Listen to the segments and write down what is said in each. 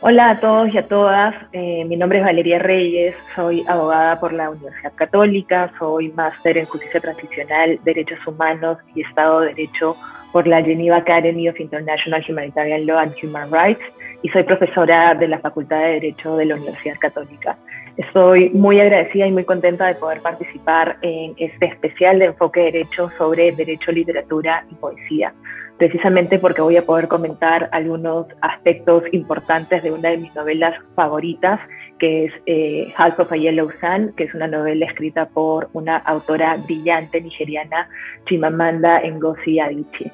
Hola a todos y a todas, mi nombre es Valeria Reyes, soy abogada por la Universidad Católica, soy máster en Justicia Transicional, Derechos Humanos y Estado de Derecho por la Geneva Academy of International Humanitarian Law and Human Rights y soy profesora de la Facultad de Derecho de la Universidad Católica. Estoy muy agradecida y muy contenta de poder participar en este especial de enfoque de derecho sobre derecho, literatura y poesía, precisamente porque voy a poder comentar algunos aspectos importantes de una de mis novelas favoritas, que es Half of a Yellow Sun, que es una novela escrita por una autora brillante nigeriana, Chimamanda Ngozi Adichie.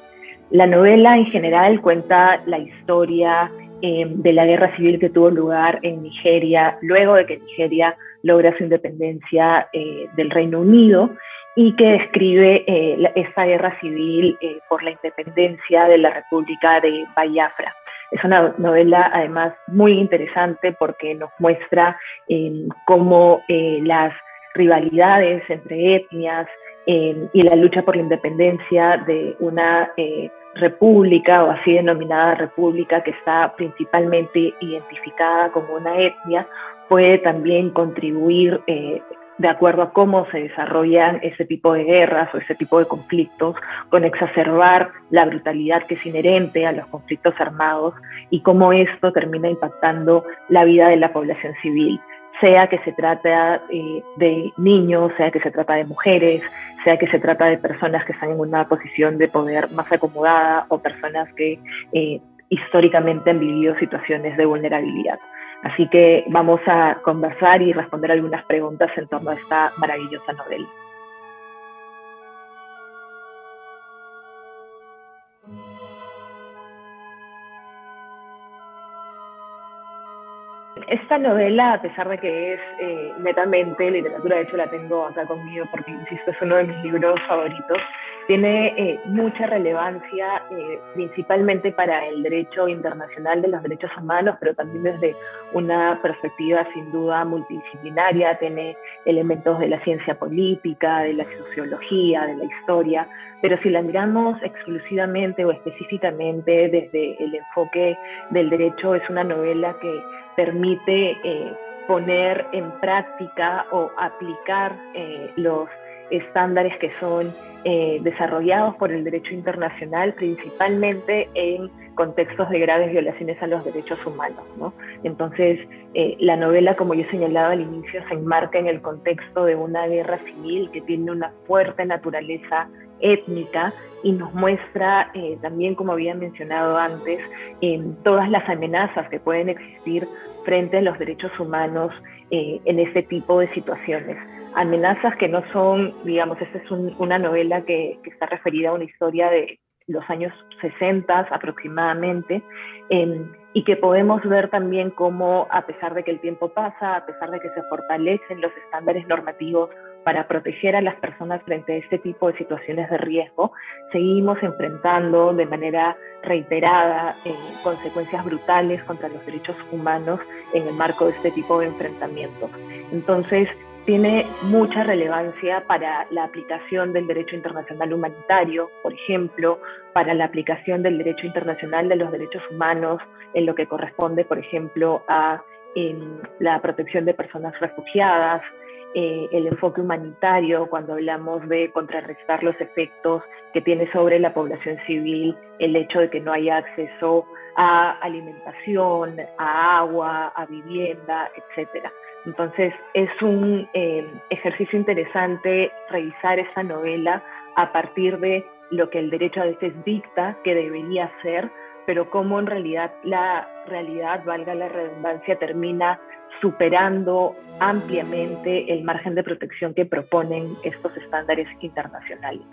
La novela en general cuenta la historia de la guerra civil que tuvo lugar en Nigeria, luego de que Nigeria logra su independencia del Reino Unido, y que describe esta guerra civil por la independencia de la República de Biafra. Es una novela además muy interesante porque nos muestra cómo las rivalidades entre etnias y la lucha por la independencia de una república o así denominada república que está principalmente identificada como una etnia puede también contribuir de acuerdo a cómo se desarrollan ese tipo de guerras o ese tipo de conflictos, con exacerbar la brutalidad que es inherente a los conflictos armados y cómo esto termina impactando la vida de la población civil, sea que se trata de niños, sea que se trata de mujeres, sea que se trata de personas que están en una posición de poder más acomodada o personas que históricamente han vivido situaciones de vulnerabilidad. Así que vamos a conversar y responder algunas preguntas en torno a esta maravillosa novela. Esta novela, a pesar de que es netamente literatura, de hecho la tengo acá conmigo porque, insisto, es uno de mis libros favoritos, tiene mucha relevancia principalmente para el derecho internacional de los derechos humanos, pero también desde una perspectiva sin duda multidisciplinaria, tiene elementos de la ciencia política, de la sociología, de la historia, pero si la miramos exclusivamente o específicamente desde el enfoque del derecho, es una novela que permite poner en práctica o aplicar los estándares que son desarrollados por el derecho internacional, principalmente en contextos de graves violaciones a los derechos humanos, ¿no? Entonces, la novela, como yo señalaba al inicio, se enmarca en el contexto de una guerra civil que tiene una fuerte naturaleza étnica y nos muestra también, como había mencionado antes, todas las amenazas que pueden existir frente a los derechos humanos en este tipo de situaciones. Amenazas que no son, digamos, esta es una novela que está referida a una historia de los años 60 aproximadamente, y que podemos ver también cómo, a pesar de que el tiempo pasa, a pesar de que se fortalecen los estándares normativos para proteger a las personas frente a este tipo de situaciones de riesgo, seguimos enfrentando de manera reiterada consecuencias brutales contra los derechos humanos en el marco de este tipo de enfrentamientos. Entonces, tiene mucha relevancia para la aplicación del derecho internacional humanitario, por ejemplo, para la aplicación del derecho internacional de los derechos humanos en lo que corresponde, por ejemplo, a la protección de personas refugiadas, el enfoque humanitario cuando hablamos de contrarrestar los efectos que tiene sobre la población civil el hecho de que no haya acceso a alimentación, a agua, a vivienda, etcétera. Entonces es un ejercicio interesante revisar esta novela a partir de lo que el derecho a veces dicta que debería ser, pero cómo en realidad la realidad, valga la redundancia, termina superando ampliamente el margen de protección que proponen estos estándares internacionales.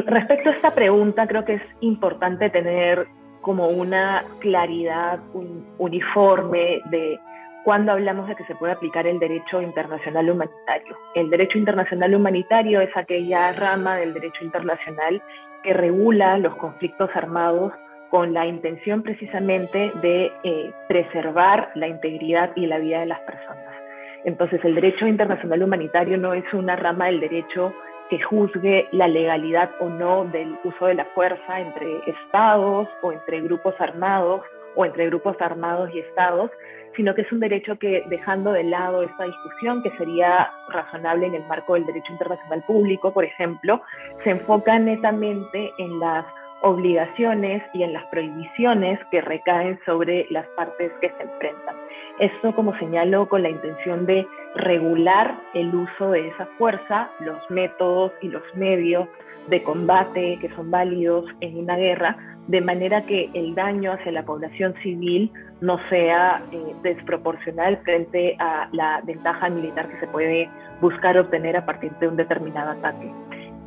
Respecto a esta pregunta, creo que es importante tener como una claridad uniforme de cuando hablamos de que se puede aplicar el derecho internacional humanitario. El derecho internacional humanitario es aquella rama del derecho internacional que regula los conflictos armados con la intención precisamente de preservar la integridad y la vida de las personas. Entonces, el derecho internacional humanitario no es una rama del derecho que juzgue la legalidad o no del uso de la fuerza entre estados o entre grupos armados o entre grupos armados y estados, sino que es un derecho que, dejando de lado esta discusión, que sería razonable en el marco del derecho internacional público, por ejemplo, se enfoca netamente en las obligaciones y en las prohibiciones que recaen sobre las partes que se enfrentan. Esto, como señalo, con la intención de regular el uso de esa fuerza, los métodos y los medios de combate que son válidos en una guerra, de manera que el daño hacia la población civil no sea desproporcional frente a la ventaja militar que se puede buscar obtener a partir de un determinado ataque.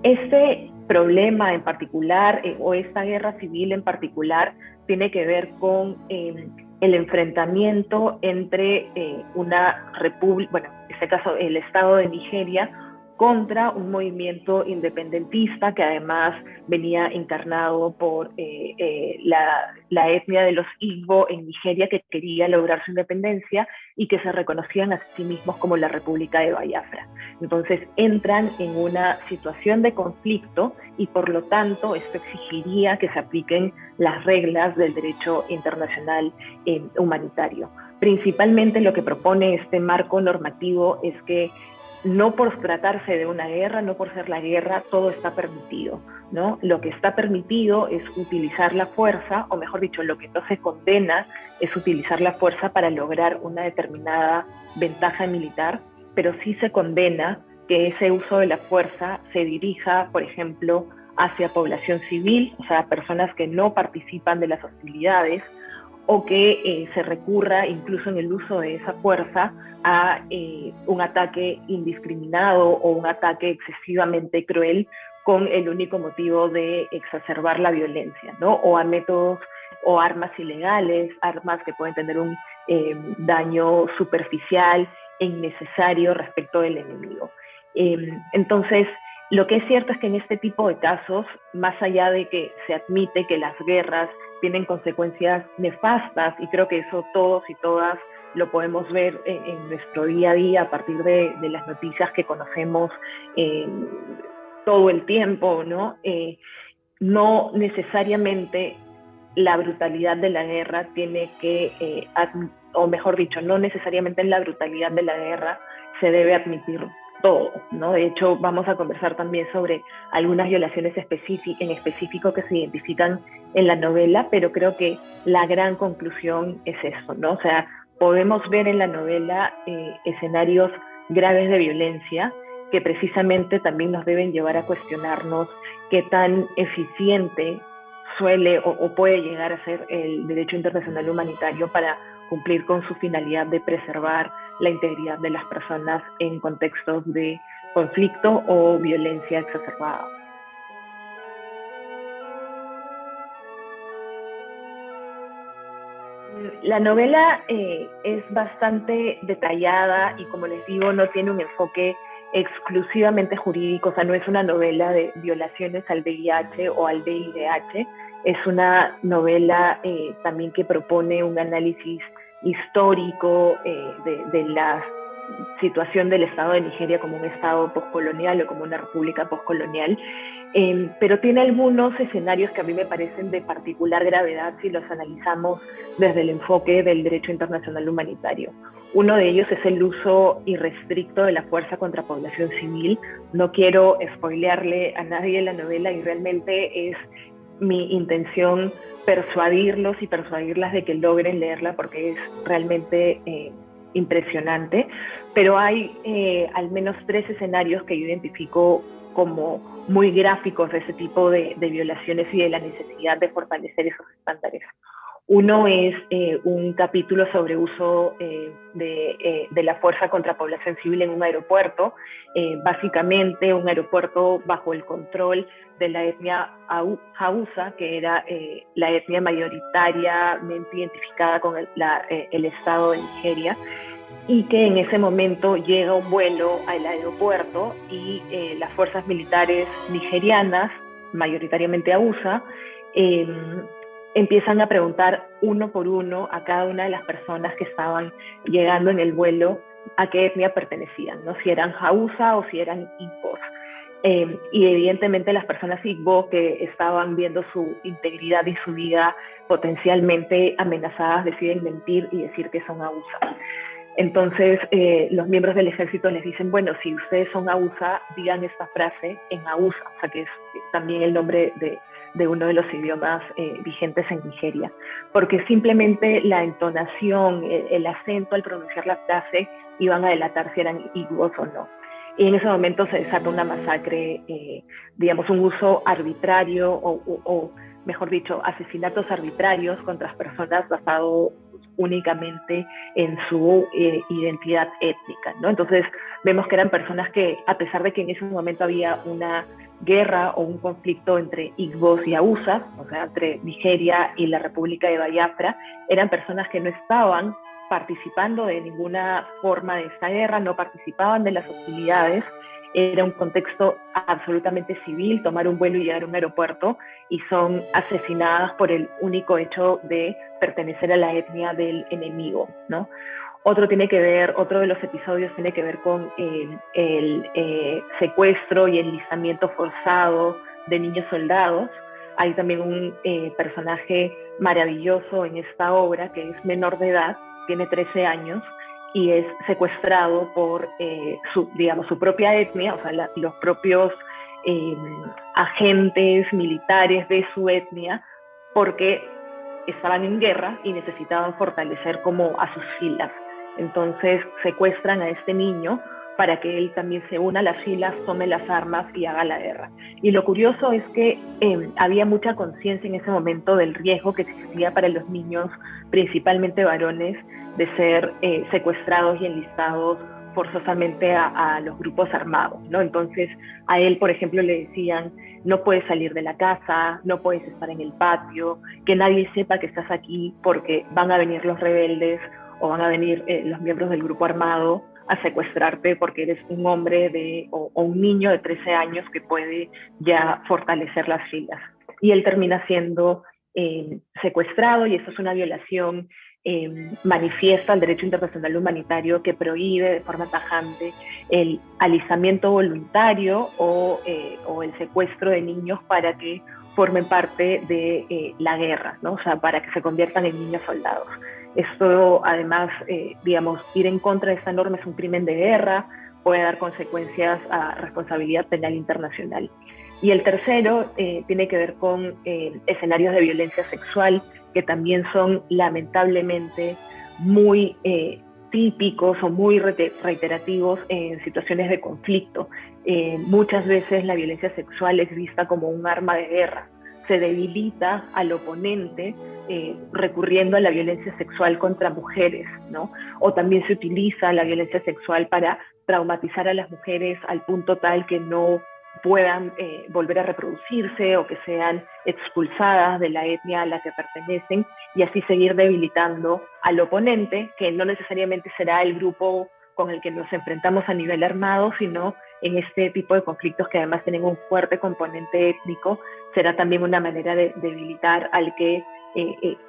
Este problema en particular, o esta guerra civil en particular, tiene que ver con el enfrentamiento entre una república, bueno, en este caso el Estado de Nigeria, contra un movimiento independentista que además venía encarnado por la etnia de los Igbo en Nigeria, que quería lograr su independencia y que se reconocían a sí mismos como la República de Biafra. Entonces entran en una situación de conflicto y por lo tanto esto exigiría que se apliquen las reglas del derecho internacional humanitario. Principalmente lo que propone este marco normativo es que no por tratarse de una guerra, no por ser la guerra, todo está permitido, ¿no? Lo que está permitido es utilizar la fuerza, o mejor dicho, lo que no se condena es utilizar la fuerza para lograr una determinada ventaja militar, pero sí se condena que ese uso de la fuerza se dirija, por ejemplo, hacia población civil, o sea, personas que no participan de las hostilidades, o que se recurra incluso en el uso de esa fuerza a un ataque indiscriminado o un ataque excesivamente cruel con el único motivo de exacerbar la violencia, ¿no? O a métodos o armas ilegales, armas que pueden tener un daño superficial e innecesario respecto del enemigo. Entonces, lo que es cierto es que en este tipo de casos, más allá de que se admite que las guerras tienen consecuencias nefastas, y creo que eso todos y todas lo podemos ver en nuestro día a día a partir de las noticias que conocemos todo el tiempo, ¿no? No necesariamente la brutalidad de la guerra tiene que, o mejor dicho, no necesariamente en la brutalidad de la guerra se debe admitir todo, ¿no? De hecho, vamos a conversar también sobre algunas violaciones en específico que se identifican en la novela, pero creo que la gran conclusión es eso, ¿no? O sea, podemos ver en la novela escenarios graves de violencia que precisamente también nos deben llevar a cuestionarnos qué tan eficiente suele o puede llegar a ser el derecho internacional humanitario para cumplir con su finalidad de preservar la integridad de las personas en contextos de conflicto o violencia exacerbada. La novela es bastante detallada y, como les digo, no tiene un enfoque exclusivamente jurídico, o sea, no es una novela de violaciones al VIH o al VIH, es una novela también que propone un análisis histórico de la situación del Estado de Nigeria como un Estado postcolonial o como una república postcolonial, pero tiene algunos escenarios que a mí me parecen de particular gravedad si los analizamos desde el enfoque del derecho internacional humanitario. Uno de ellos es el uso irrestricto de la fuerza contra población civil. No quiero spoilearle a nadie la novela y realmente es mi intención persuadirlos y persuadirlas de que logren leerla porque es realmente impresionante, pero hay al menos 3 escenarios que yo identifico como muy gráficos de ese tipo de violaciones y de la necesidad de fortalecer esos estándares. Uno es un capítulo sobre uso de la fuerza contra población civil en un aeropuerto, básicamente un aeropuerto bajo el control de la etnia Hausa, que era la etnia mayoritariamente identificada con el Estado de Nigeria, y que en ese momento llega un vuelo al aeropuerto y las fuerzas militares nigerianas, mayoritariamente Hausa, empiezan a preguntar uno por uno a cada una de las personas que estaban llegando en el vuelo a qué etnia pertenecían, ¿no? Si eran Hausa o si eran Igbos. Y evidentemente las personas Igbo que estaban viendo su integridad y su vida potencialmente amenazadas deciden mentir y decir que son Hausa. Entonces los miembros del ejército les dicen, bueno, si ustedes son Hausa, digan esta frase en Hausa, o sea que es también el nombre de uno de los idiomas vigentes en Nigeria, porque simplemente la entonación, el acento al pronunciar la frase iban a delatar si eran Igbos o no. Y en ese momento se desata una masacre, digamos, un uso arbitrario o, mejor dicho, asesinatos arbitrarios contra personas basado únicamente en su identidad étnica, ¿no? Entonces vemos que eran personas que, a pesar de que en ese momento había una guerra o un conflicto entre Igbos y Hausas, o sea, entre Nigeria y la República de Biafra, eran personas que no estaban participando de ninguna forma de esta guerra, no participaban de las hostilidades, era un contexto absolutamente civil, tomar un vuelo y llegar a un aeropuerto, y son asesinadas por el único hecho de pertenecer a la etnia del enemigo, ¿no? Otro de los episodios tiene que ver con el secuestro y enlistamiento forzado de niños soldados. Hay también un personaje maravilloso en esta obra que es menor de edad, tiene 13 años, y es secuestrado por su propia etnia, o sea, los propios agentes militares de su etnia, porque estaban en guerra y necesitaban fortalecer como a sus filas. Entonces secuestran a este niño para que él también se una a las filas, tome las armas y haga la guerra. Y lo curioso es que había mucha conciencia en ese momento del riesgo que existía para los niños, principalmente varones, de ser secuestrados y enlistados forzosamente a los grupos armados, ¿no? Entonces a él, por ejemplo, le decían, no puedes salir de la casa, no puedes estar en el patio, que nadie sepa que estás aquí porque van a venir los rebeldes o van a venir los miembros del grupo armado a secuestrarte porque eres un hombre o un niño de 13 años que puede ya fortalecer las filas. Y él termina siendo secuestrado, y eso es una violación manifiesta al derecho internacional humanitario, que prohíbe de forma tajante el alistamiento voluntario o el secuestro de niños para que formen parte de la guerra, ¿no? O sea, para que se conviertan en niños soldados. Esto, además, ir en contra de esta norma es un crimen de guerra, puede dar consecuencias a responsabilidad penal internacional. Y el tercero tiene que ver con escenarios de violencia sexual, que también son lamentablemente muy típicos o muy reiterativos en situaciones de conflicto. Muchas veces la violencia sexual es vista como un arma de guerra. Se debilita al oponente recurriendo a la violencia sexual contra mujeres, ¿no? O también se utiliza la violencia sexual para traumatizar a las mujeres al punto tal que no puedan volver a reproducirse o que sean expulsadas de la etnia a la que pertenecen, y así seguir debilitando al oponente, que no necesariamente será el grupo con el que nos enfrentamos a nivel armado, sino en este tipo de conflictos que además tienen un fuerte componente étnico, será también una manera de debilitar a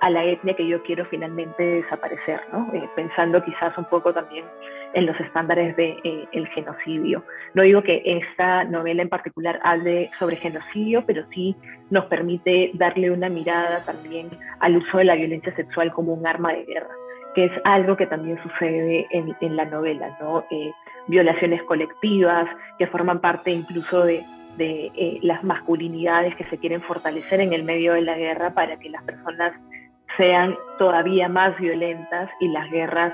la etnia que yo quiero finalmente desaparecer, ¿no? Pensando quizás un poco también en los estándares del genocidio. No digo que esta novela en particular hable sobre genocidio, pero sí nos permite darle una mirada también al uso de la violencia sexual como un arma de guerra, que es algo que también sucede en la novela, ¿no? Violaciones colectivas que forman parte incluso de las masculinidades que se quieren fortalecer en el medio de la guerra para que las personas sean todavía más violentas y las guerras,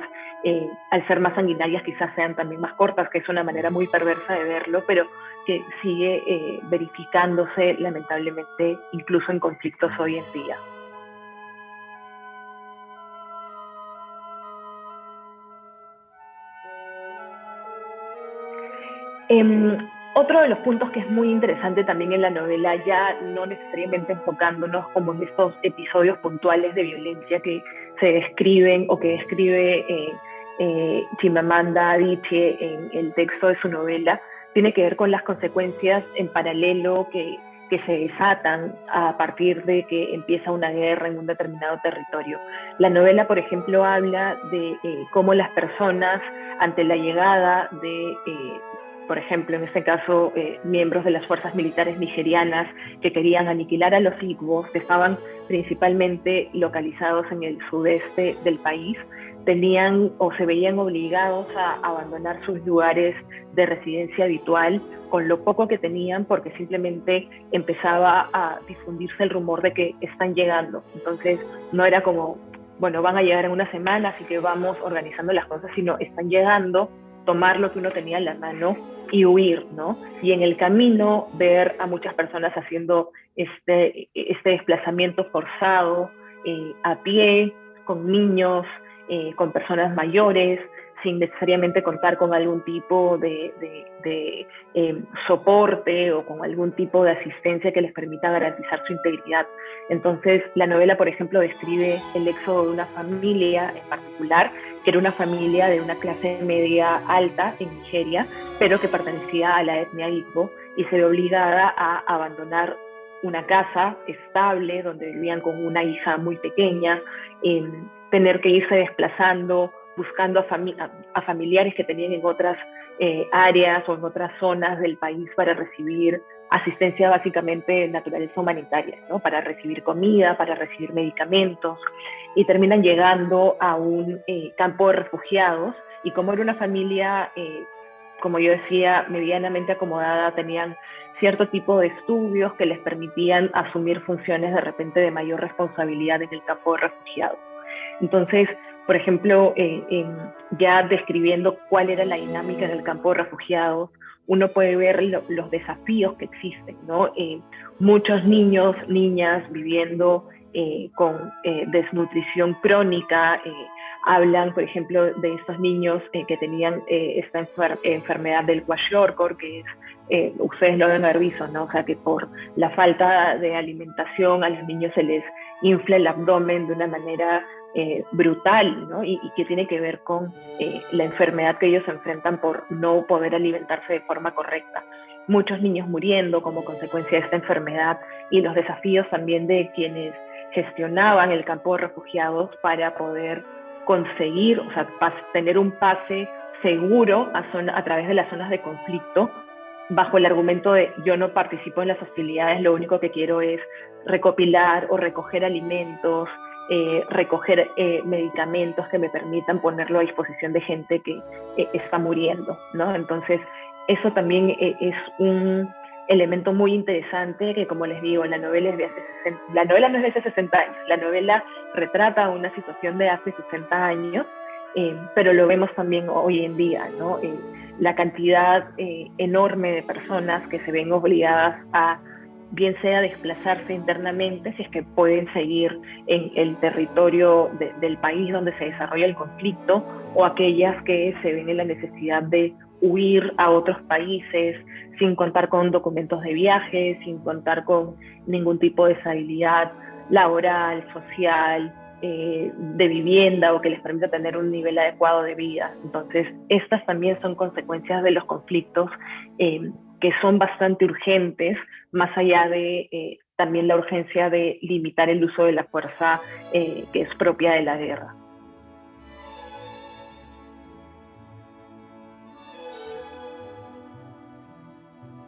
al ser más sanguinarias, quizás sean también más cortas, que es una manera muy perversa de verlo, pero que sigue verificándose lamentablemente incluso en conflictos hoy en día. Otro de los puntos que es muy interesante también en la novela, ya no necesariamente enfocándonos como en estos episodios puntuales de violencia que se describen o que describe Chimamanda Adichie en el texto de su novela, tiene que ver con las consecuencias en paralelo que que se desatan a partir de que empieza una guerra en un determinado territorio. La novela, por ejemplo, habla de cómo las personas, ante la llegada de, por ejemplo, en este caso, miembros de las fuerzas militares nigerianas que querían aniquilar a los Igbos, que estaban principalmente localizados en el sudeste del país, tenían o se veían obligados a abandonar sus lugares de residencia habitual con lo poco que tenían, porque simplemente empezaba a difundirse el rumor de que están llegando. Entonces no era como, bueno, van a llegar en una semana, así que vamos organizando las cosas, sino están llegando, tomar lo que uno tenía en la mano y huir, ¿no? Y en el camino ver a muchas personas haciendo este desplazamiento forzado, a pie, con niños, con personas mayores, sin necesariamente contar con algún tipo de soporte o con algún tipo de asistencia que les permita garantizar su integridad. Entonces, la novela, por ejemplo, describe el éxodo de una familia en particular, que era una familia de una clase media alta en Nigeria, pero que pertenecía a la etnia Igbo y se ve obligada a abandonar una casa estable donde vivían con una hija muy pequeña, tener que irse desplazando, buscando a familiares que tenían en otras áreas o en otras zonas del país para recibir asistencia básicamente de naturaleza humanitaria, ¿no? Para recibir comida, para recibir medicamentos, y terminan llegando a un campo de refugiados, y como era una familia, como yo decía, medianamente acomodada, tenían cierto tipo de estudios que les permitían asumir funciones de repente de mayor responsabilidad en el campo de refugiados. Entonces, por ejemplo, ya describiendo cuál era la dinámica en el campo de refugiados, uno puede ver los desafíos que existen, ¿no? Muchos niños, niñas viviendo con desnutrición crónica, hablan, por ejemplo, de estos niños que tenían esta enfermedad del kwashiorkor, que es, ustedes lo deben haber visto, ¿no? O sea, que por la falta de alimentación a los niños se les infla el abdomen de una manera brutal, ¿no? Y que tiene que ver con la enfermedad que ellos enfrentan por no poder alimentarse de forma correcta. Muchos niños muriendo como consecuencia de esta enfermedad, y los desafíos también de quienes gestionaban el campo de refugiados para poder conseguir, o sea, tener un pase seguro a través de las zonas de conflicto, bajo el argumento de yo no participo en las hostilidades, lo único que quiero es recopilar o recoger alimentos, recoger medicamentos que me permitan ponerlo a disposición de gente que está muriendo, ¿no? Entonces, eso también es un elemento muy interesante que, como les digo, la novela no es de hace 60 años, la novela retrata una situación de hace 60 años, pero lo vemos también hoy en día, ¿no? La cantidad enorme de personas que se ven obligadas a, bien sea desplazarse internamente, si es que pueden seguir en el territorio del país donde se desarrolla el conflicto, o aquellas que se ven en la necesidad de huir a otros países sin contar con documentos de viaje, sin contar con ningún tipo de estabilidad laboral, social, de vivienda, o que les permita tener un nivel adecuado de vida. Entonces, estas también son consecuencias de los conflictos que son bastante urgentes, más allá de también la urgencia de limitar el uso de la fuerza que es propia de la guerra.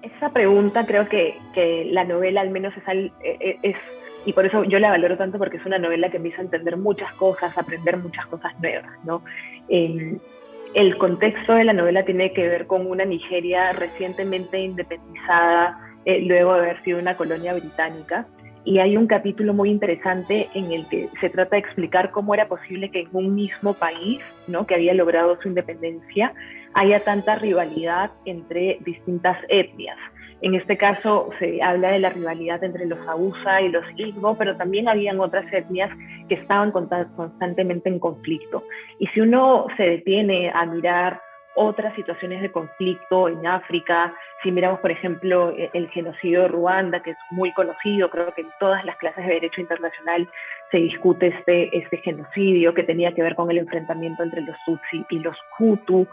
Esa pregunta creo que la novela al menos es, y por eso yo la valoro tanto, porque es una novela que me hizo entender muchas cosas, aprender muchas cosas nuevas, ¿no? El contexto de la novela tiene que ver con una Nigeria recientemente independizada, luego de haber sido una colonia británica, y hay un capítulo muy interesante en el que se trata de explicar cómo era posible que en un mismo país, ¿no?, que había logrado su independencia, haya tanta rivalidad entre distintas etnias. En este caso se habla de la rivalidad entre los Hausa y los Igbo, pero también habían otras etnias que estaban constantemente en conflicto. Y si uno se detiene a mirar otras situaciones de conflicto en África, si miramos, por ejemplo, el genocidio de Ruanda, que es muy conocido, creo que en todas las clases de derecho internacional se discute este genocidio que tenía que ver con el enfrentamiento entre los Tutsi y los Hutu,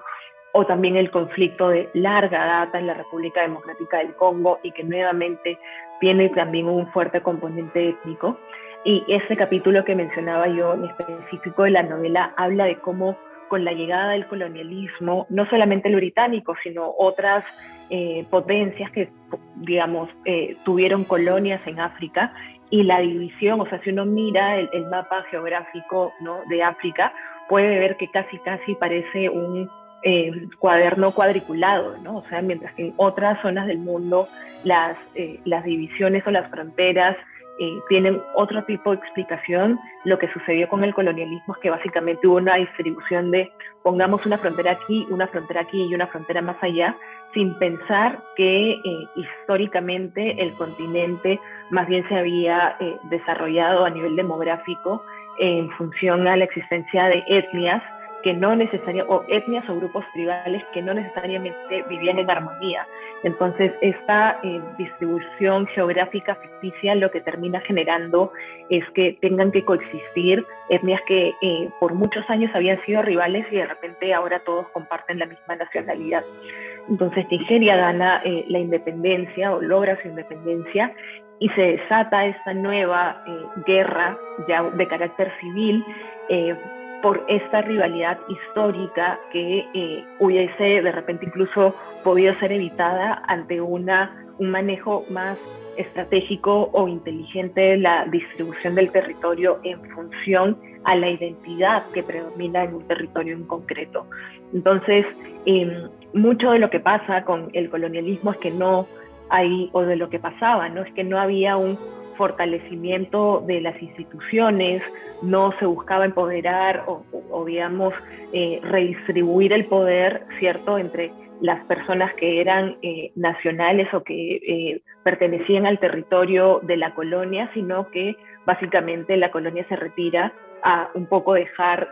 o también el conflicto de larga data en la República Democrática del Congo y que nuevamente tiene también un fuerte componente étnico. Y este capítulo que mencionaba yo en específico de la novela habla de cómo con la llegada del colonialismo, no solamente el británico, sino otras potencias que, digamos, tuvieron colonias en África, y la división, o sea, si uno mira el mapa geográfico, ¿no?, de África, puede ver que casi parece un cuaderno cuadriculado, ¿no? O sea, mientras que en otras zonas del mundo las divisiones o las fronteras tienen otro tipo de explicación. Lo que sucedió con el colonialismo es que básicamente hubo una distribución de pongamos una frontera aquí y una frontera más allá, sin pensar que históricamente el continente más bien se había desarrollado a nivel demográfico en función a la existencia de etnias que no necesariamente, o etnias o grupos tribales que no necesariamente vivían en armonía. Entonces, esta distribución geográfica ficticia lo que termina generando es que tengan que coexistir etnias que por muchos años habían sido rivales y de repente ahora todos comparten la misma nacionalidad. Entonces, Nigeria gana la independencia o logra su independencia y se desata esta nueva guerra ya de carácter civil por esta rivalidad histórica que hubiese de repente incluso podido ser evitada ante un manejo más estratégico o inteligente de la distribución del territorio en función a la identidad que predomina en un territorio en concreto. Entonces, mucho de lo que pasa con el colonialismo es que no hay, o de lo que pasaba, ¿no?, es que no había un fortalecimiento de las instituciones, no se buscaba empoderar o digamos, redistribuir el poder, ¿cierto?, entre las personas que eran nacionales o que pertenecían al territorio de la colonia, sino que básicamente la colonia se retira a un poco dejar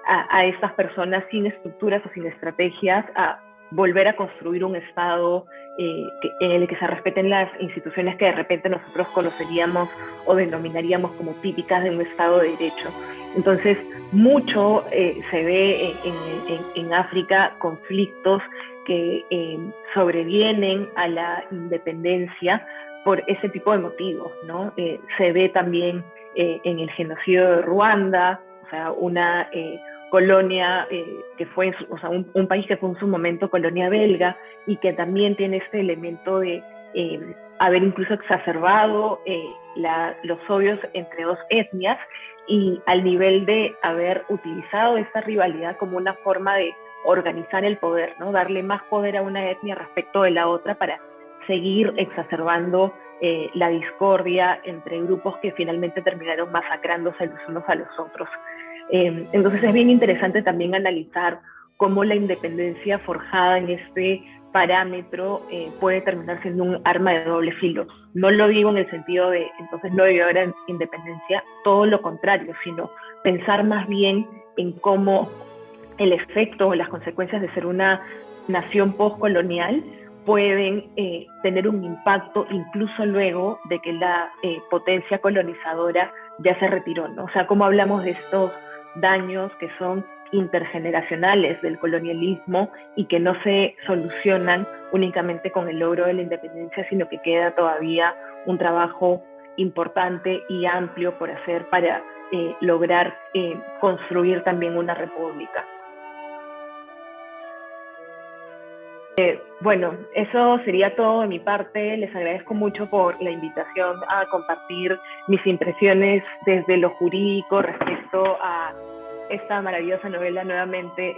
a estas personas sin estructuras o sin estrategias a volver a construir un Estado en el que se respeten las instituciones que de repente nosotros conoceríamos o denominaríamos como típicas de un Estado de Derecho. Entonces, mucho se ve en África conflictos que sobrevienen a la independencia por ese tipo de motivos, ¿no? Se ve también en el genocidio de Ruanda, o sea, una colonia que fue, o sea, un país que fue en su momento colonia belga y que también tiene este elemento de haber incluso exacerbado los odios entre dos etnias y al nivel de haber utilizado esta rivalidad como una forma de organizar el poder, ¿no? Darle más poder a una etnia respecto de la otra para seguir exacerbando la discordia entre grupos que finalmente terminaron masacrándose los unos a los otros. Entonces es bien interesante también analizar cómo la independencia forjada en este parámetro puede terminar siendo un arma de doble filo. No lo digo en el sentido de entonces no debió haber independencia, todo lo contrario, sino pensar más bien en cómo el efecto o las consecuencias de ser una nación postcolonial pueden tener un impacto incluso luego de que la potencia colonizadora ya se retiró, ¿no? O sea, cómo hablamos de estos daños que son intergeneracionales del colonialismo y que no se solucionan únicamente con el logro de la independencia, sino que queda todavía un trabajo importante y amplio por hacer para lograr construir también una república. Bueno, eso sería todo de mi parte. Les agradezco mucho por la invitación a compartir mis impresiones desde lo jurídico respecto a esta maravillosa novela. Nuevamente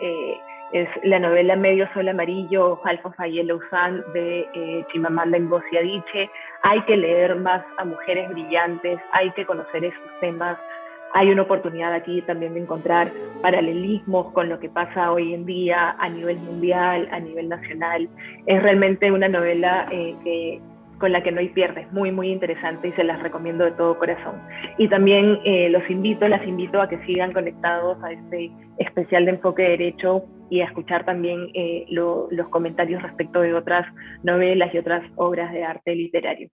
es la novela Medio Sol Amarillo, Half of a Yellow Sun de Chimamanda Ngozi Adichie. Hay que leer más a mujeres brillantes, hay que conocer estos temas. Hay una oportunidad aquí también de encontrar paralelismos con lo que pasa hoy en día a nivel mundial, a nivel nacional. Es realmente una novela con la que no hay pierde, es muy, muy interesante y se las recomiendo de todo corazón. Y también las invito a que sigan conectados a este especial de Enfoque Derecho y a escuchar también los comentarios respecto de otras novelas y otras obras de arte literario.